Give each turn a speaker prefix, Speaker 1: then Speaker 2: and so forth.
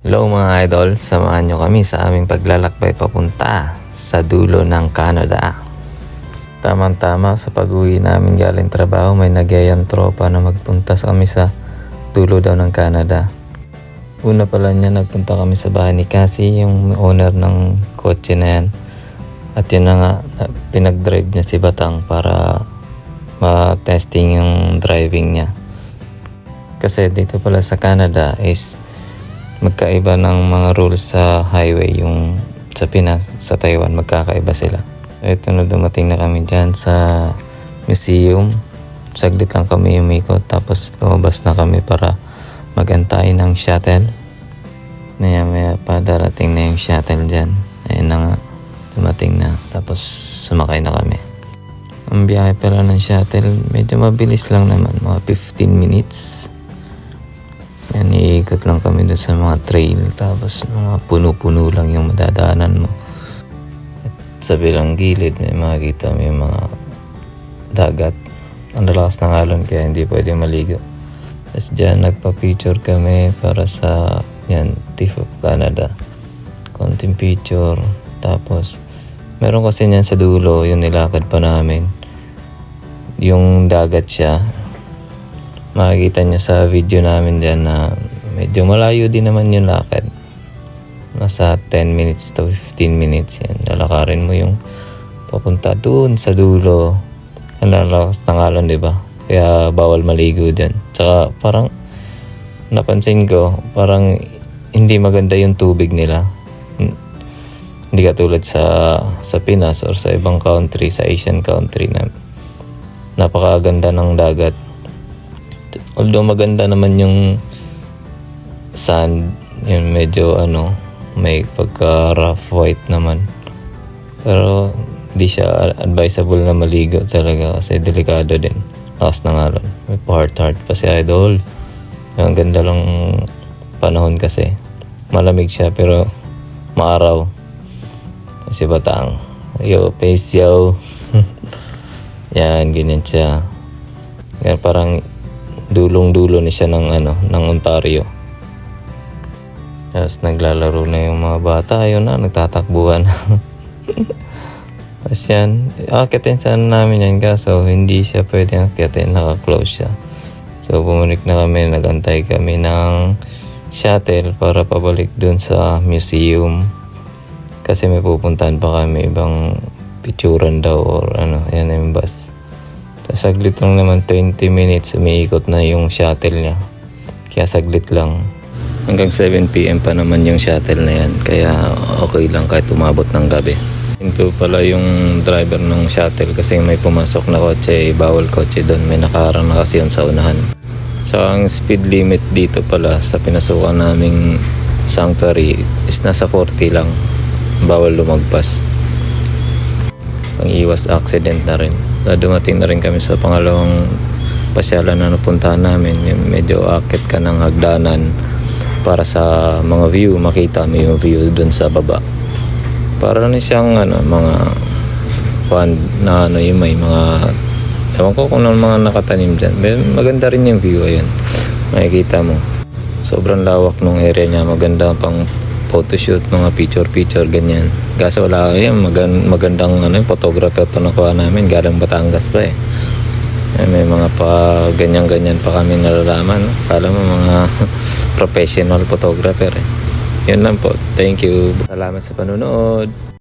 Speaker 1: Hello mga idol, samahan nyo kami sa aming paglalakbay papunta sa dulo ng Canada. Tamang-tama sa pag-uwi namin galing trabaho, may nagyayang tropa na magpunta kami sa dulo daw ng Canada. Una pala niya, nagpunta kami sa bahay ni Cassie, yung owner ng kotse na yan. At yun na nga, pinag-drive niya si Batang para ma-testing yung driving niya. Kasi dito pala sa Canada is magkaiba ng mga rules sa highway. Yung sa Pinas, sa Taiwan, magkakaiba sila. Ito na, dumating na kami dyan sa museum. Saglit lang kami umikot, tapos lumabas na kami para magantay ng shuttle. Maya pa darating na yung shuttle dyan. Ayun na nga, dumating na, tapos sumakay na kami. Ang biyahe pala ng shuttle, medyo mabilis lang naman, mga 15 minutes. Yan, iikot lang kami doon sa mga trail, tapos mga puno-puno lang yung madadaanan mo. At sa bilang gilid may makikita mo yung mga dagat. Ang lakas ng alon kaya hindi pwede maligo. Tapos dyan nagpa-picture kami para sa yan, Thief of Canada. Konting picture. Tapos meron kasi niyan sa dulo, yung nilakad pa namin, yung dagat siya. Makikita nyo sa video namin dyan na medyo malayo din naman yung lakad. Nasa 10 minutes to 15 minutes yan. Lalakarin mo yung papunta dun sa dulo. Ang lalakas ng alon, diba? Kaya bawal maligo dyan. Tsaka parang napansin ko, parang hindi maganda yung tubig nila. Hindi katulad sa Pinas or sa ibang country, sa Asian country na napakaganda ng dagat. Although maganda naman yung sand, yun medyo may pagka rough white naman. Pero di siya advisable na maligo talaga kasi delikado din. Lakas ng alon. May heart pa si Idol. Ang ganda lang panahon kasi. Malamig siya pero maaraw. Si Batang. Yo, face yo. Yan, ganyan siya. Yan, parang dulong-dulo ni siya ng Ontario. Tapos naglalaro na yung mga bata. Ayun na, nagtatakbuhan. Tapos yan, akitin sana namin yan kaso hindi siya pwede akitin, naka-close siya. So bumalik na kami, nagantay kami ng shuttle para pabalik dun sa museum. Kasi may pupuntahan pa kami, ibang picturan daw or yan yung bus. Saglit lang naman, 20 minutes, umiikot na yung shuttle niya. Kaya saglit lang. Hanggang 7 PM pa naman yung shuttle na yan. Kaya okay lang kahit umabot ng gabi. Ito pala yung driver ng shuttle kasi may pumasok na kotse, bawal kotse doon. May nakaharang na kasi yun sa unahan. So ang speed limit dito pala sa pinasukan naming sanctuary is nasa 40 lang. Bawal lumagpas. Pang-iwas accident na rin. Dumating na rin kami sa pangalawang pasyalan na napuntahan namin. Yung medyo akit ka ng hagdanan para sa mga view, makita mo yung view dun sa baba. Para na siyang mga fun na yung may mga, ewan ko kung mga nakatanim dyan. Maganda rin yung view, ayun. Makikita mo. Sobrang lawak ng area niya, maganda pang photoshoot, mga picture, ganyan. Kaso wala yan, magandang photographer to nakuha namin, galing Batangas pa eh. May mga pa ganyan pa kami nalalaman. Kala mo mga professional photographer eh. Yun lang po. Thank you. Salamat sa panonood.